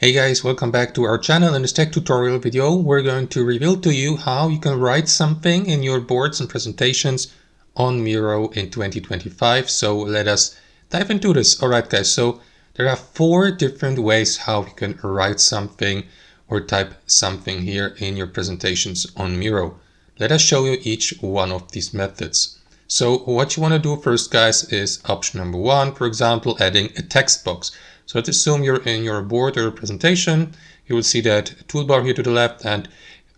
Hey guys, welcome back to our channel. In this tech tutorial video, we're going to reveal to you how you can write something in your boards and presentations on Miro in 2025. So let us dive into this. Alright guys, so there are 4 different ways how you can write something or type something here in your presentations on Miro. Let us show you each one of these methods. So what you want to do first guys is option number 1, for example, adding a text box. So let's assume you're in your board or presentation. You will see that toolbar here to the left, and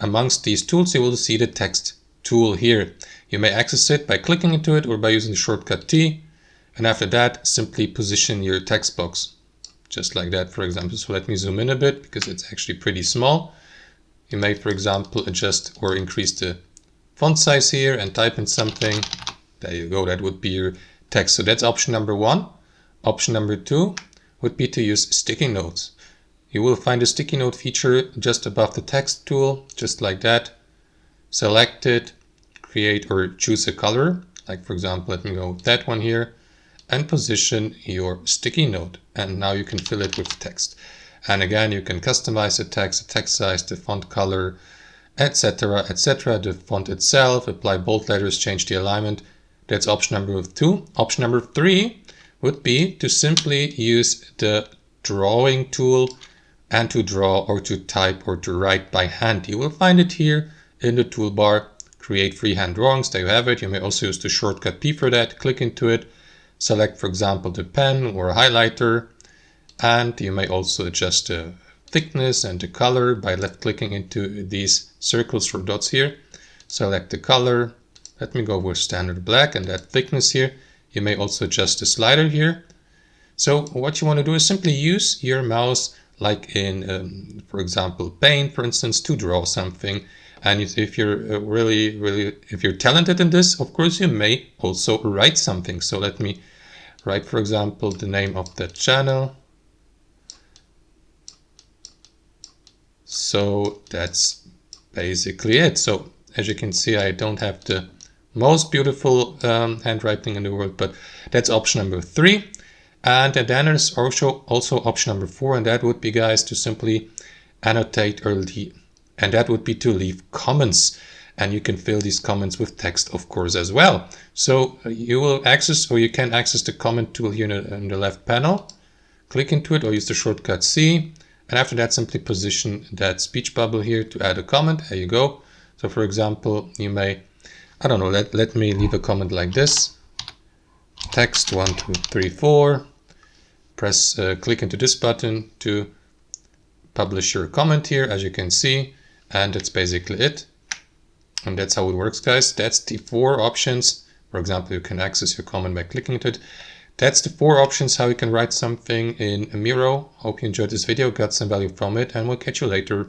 amongst these tools you will see the text tool here. You may access it by clicking into it or by using the shortcut T, and after that simply position your text box just like that, for example. So let me zoom in a bit because it's actually pretty small. You may, for example, adjust or increase the font size here and type in something. There you go, that would be your text. So that's option number 1. Option number 2 would be to use sticky notes. You will find a sticky note feature just above the text tool, just like that. Select it, create or choose a color, like for example, let me go with that one here, and position your sticky note. And now you can fill it with text. And again, you can customize the text size, the font color, etc., etc., the font itself, apply bold letters, change the alignment. That's option number 2. Option number 3 would be to simply use the drawing tool and to draw or to type or to write by hand. You will find it here in the toolbar, create freehand drawings. There you have it. You may also use the shortcut P for that. Click into it, select for example the pen or a highlighter, and you may also adjust the thickness and the color by left clicking into these circles or dots here. Select the color. Let me go with standard black and that thickness here. You may also adjust the slider here. So what you want to do is simply use your mouse like in, for example, Paint, for instance, to draw something. And if you're if you're talented in this, of course, you may also write something. So let me write, for example, the name of the channel. So that's basically it. So as you can see, I don't have the most beautiful handwriting in the world, but that's option number 3. And then there's also option number 4, and that would be, guys, to simply annotate or and that would be to leave comments. And you can fill these comments with text, of course, as well. So you will access, or you can access the comment tool here in the left panel. Click into it or use the shortcut C. And after that, simply position that speech bubble here to add a comment. There you go. So for example, you may, I don't know, let me leave a comment like this. Text 1, 2, 3, 4. Press, click into this button to publish your comment here, as you can see. And that's basically it. And that's how it works, guys. That's the 4 options. For example, you can access your comment by clicking into it. That's the 4 options how you can write something in Miro. Hope you enjoyed this video, got some value from it, and we'll catch you later.